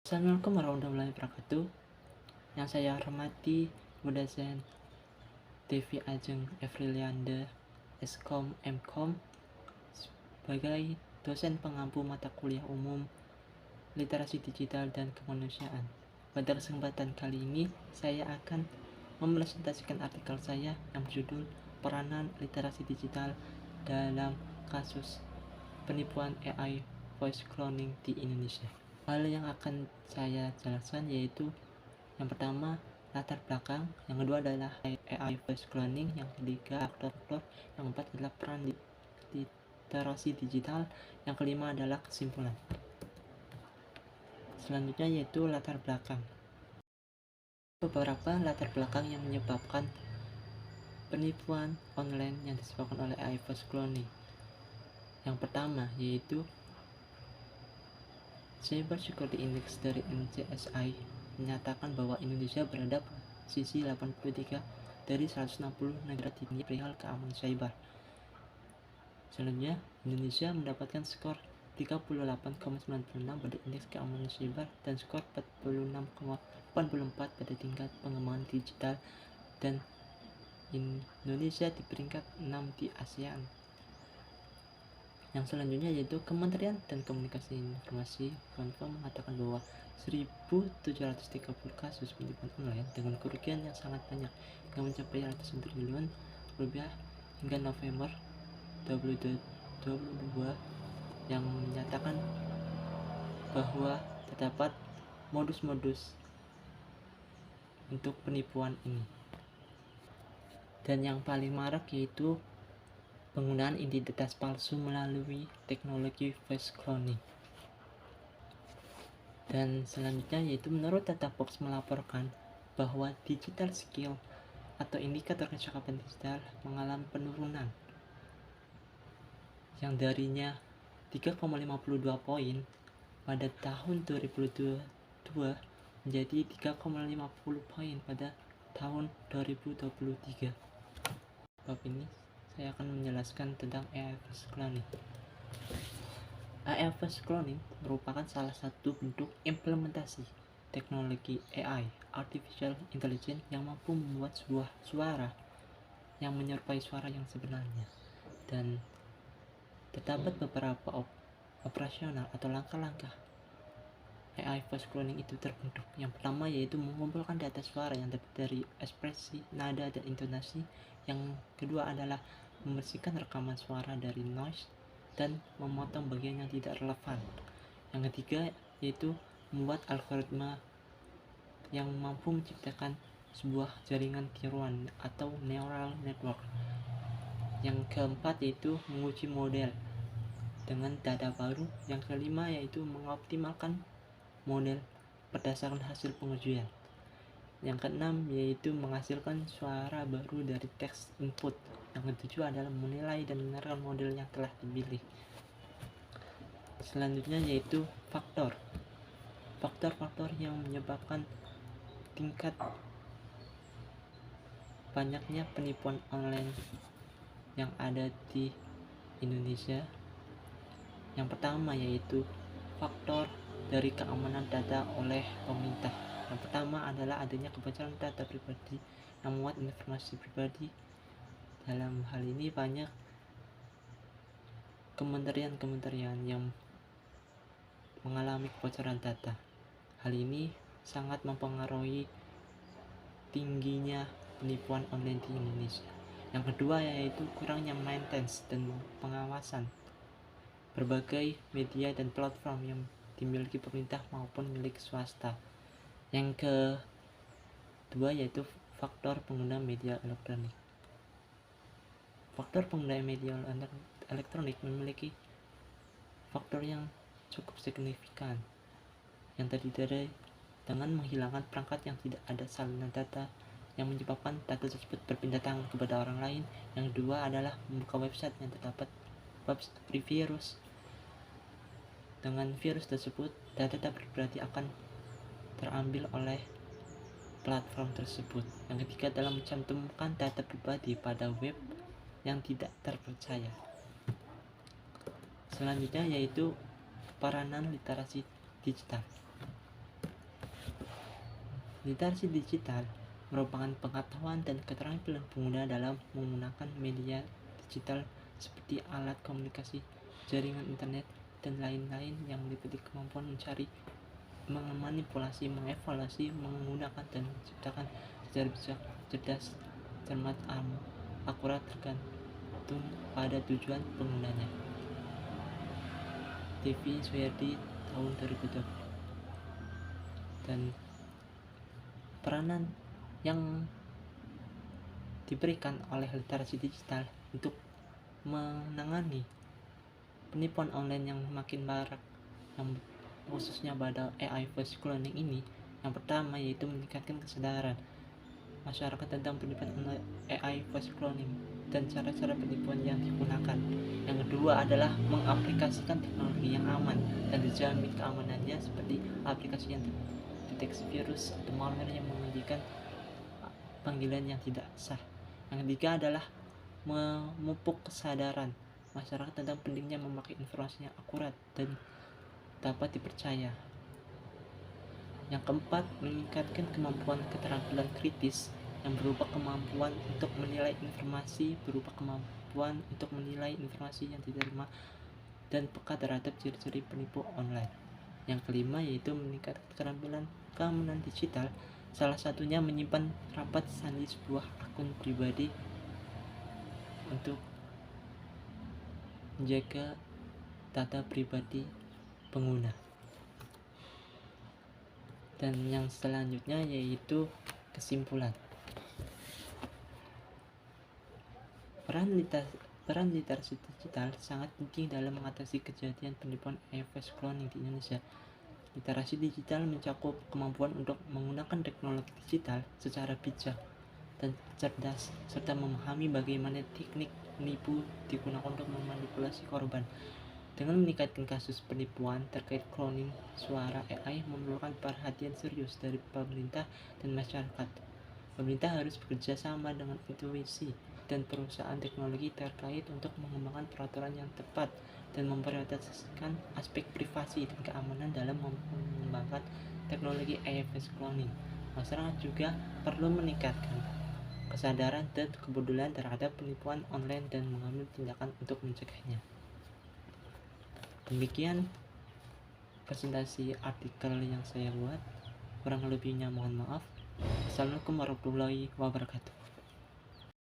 Assalamualaikum warahmatullahi wabarakatuh. Yang saya hormati Bu dosen Devi Ajeng Evrilianda, Eskom Mkom, sebagai dosen pengampu mata kuliah umum literasi digital dan kemanusiaan. Pada kesempatan kali ini, saya akan mempresentasikan artikel saya yang berjudul Peranan Literasi Digital dalam Kasus Penipuan AI Voice Cloning di Indonesia. Hal yang akan saya jelaskan yaitu yang pertama, latar belakang, yang kedua adalah AI voice cloning, yang ketiga aktor-aktor, yang keempat adalah peran literasi digital, yang kelima adalah kesimpulan. Selanjutnya yaitu latar belakang. Beberapa latar belakang yang menyebabkan penipuan online yang disebabkan oleh AI voice cloning. Yang pertama yaitu Cyber Security Index dari NCSI menyatakan bahwa Indonesia berada pada posisi 83 dari 160 negara di dunia perihal keamanan cyber. Selanjutnya, Indonesia mendapatkan skor 38,96 pada indeks keamanan cyber dan skor 46,84 pada tingkat pengembangan digital, dan Indonesia di peringkat 6 di ASEAN. Yang selanjutnya yaitu Kementerian dan Komunikasi Informasi Kominfo mengatakan bahwa 1.730 kasus penipuan online dengan kerugian yang sangat banyak yang mencapai ratusan triliun rupiah hingga November 2022, yang menyatakan bahwa terdapat modus-modus untuk penipuan ini. Dan yang paling marak yaitu penggunaan identitas palsu melalui teknologi voice cloning. Dan selanjutnya yaitu menurut Databox melaporkan bahwa digital skill atau indikator kecakapan digital mengalami penurunan yang darinya 3,52 poin pada tahun 2022 menjadi 3,50 poin pada tahun 2023. Bab ini saya akan menjelaskan tentang AI voice cloning. AI voice cloning merupakan salah satu bentuk implementasi teknologi AI, Artificial Intelligence, yang mampu membuat sebuah suara yang menyerupai suara yang sebenarnya. Dan terdapat beberapa operasional atau langkah-langkah AI voice cloning itu terbentuk. Yang pertama yaitu mengumpulkan data suara yang terdiri dari ekspresi, nada, dan intonasi. Yang kedua adalah membersihkan rekaman suara dari noise dan memotong bagian yang tidak relevan. Yang ketiga yaitu membuat algoritma yang mampu menciptakan sebuah jaringan tiruan atau neural network. Yang keempat yaitu menguji model dengan data baru. Yang kelima yaitu mengoptimalkan model berdasarkan hasil pengujian. Yang keenam yaitu menghasilkan suara baru dari teks input. Yang ketujuh adalah menilai dan menerapkan model yang telah dipilih. Selanjutnya yaitu faktor-faktor yang menyebabkan tingkat banyaknya penipuan online yang ada di Indonesia. Yang pertama yaitu faktor dari keamanan data oleh pemerintah. Yang pertama adalah adanya kebocoran data pribadi yang memuat informasi pribadi. Dalam hal ini banyak kementerian-kementerian yang mengalami kebocoran data. Hal ini sangat mempengaruhi tingginya penipuan online di Indonesia. Yang kedua yaitu kurangnya maintenance dan pengawasan berbagai media dan platform yang dimiliki pemerintah maupun milik swasta. Yang kedua yaitu faktor pengguna media elektronik. Faktor pengguna media elektronik memiliki faktor yang cukup signifikan yang terdiri dari dengan menghilangkan perangkat yang tidak ada salinan data yang menyebabkan data tersebut berpindah tangan kepada orang lain. Yang kedua adalah membuka website yang terdapat virus. Dengan virus tersebut, data pribadi akan terambil oleh platform tersebut. Yang ketiga adalah mencantumkan data pribadi pada web yang tidak terpercaya. Selanjutnya yaitu peranan literasi digital. Literasi digital merupakan pengetahuan dan keterampilan pengguna dalam menggunakan media digital seperti alat komunikasi, jaringan internet, dan lain-lain yang meliputi kemampuan mencari, memanipulasi, mengevaluasi, menggunakan, dan menciptakan secara bijak, cerdas, cermat, akurat tergantung pada tujuan penggunanya. TV Suyardi tahun 2020. Dan peranan yang diberikan oleh literasi digital untuk menangani penipuan online yang makin marak, yang khususnya pada AI voice cloning ini, yang pertama yaitu meningkatkan kesadaran masyarakat tentang penipuan AI voice cloning dan cara-cara penipuan yang digunakan. Yang kedua adalah mengaplikasikan teknologi yang aman dan dijamin keamanannya, seperti aplikasi yang deteksi virus atau malware yang mengajukan panggilan yang tidak sah. Yang ketiga adalah memupuk kesadaran masyarakat tentang pentingnya memakai informasi yang akurat dan dapat dipercaya. Yang keempat, meningkatkan kemampuan keterampilan kritis yang berupa kemampuan untuk menilai informasi, yang diterima dan peka terhadap ciri-ciri penipu online. Yang kelima yaitu meningkatkan keterampilan keamanan digital, salah satunya menyimpan rapat sandi sebuah akun pribadi untuk menjaga data pribadi pengguna. Dan yang selanjutnya yaitu kesimpulan. Peran literasi digital sangat penting dalam mengatasi kejadian penipuan AI voice cloning di Indonesia. Literasi digital mencakup kemampuan untuk menggunakan teknologi digital secara bijak dan cerdas, serta memahami bagaimana teknik penipu digunakan untuk memanipulasi korban. Dengan meningkatkan kasus penipuan terkait cloning suara AI memerlukan perhatian serius dari pemerintah dan masyarakat. Pemerintah harus bekerja sama dengan intuisi dan perusahaan teknologi terkait untuk mengembangkan peraturan yang tepat dan memprioritaskan aspek privasi dan keamanan dalam mengembangkan teknologi AI voice cloning. Masyarakat juga perlu meningkatkan kesadaran dan kepedulian terhadap penipuan online dan mengambil tindakan untuk mencegahnya. Demikian presentasi artikel yang saya buat. Kurang lebihnya mohon maaf. Assalamualaikum warahmatullahi wabarakatuh.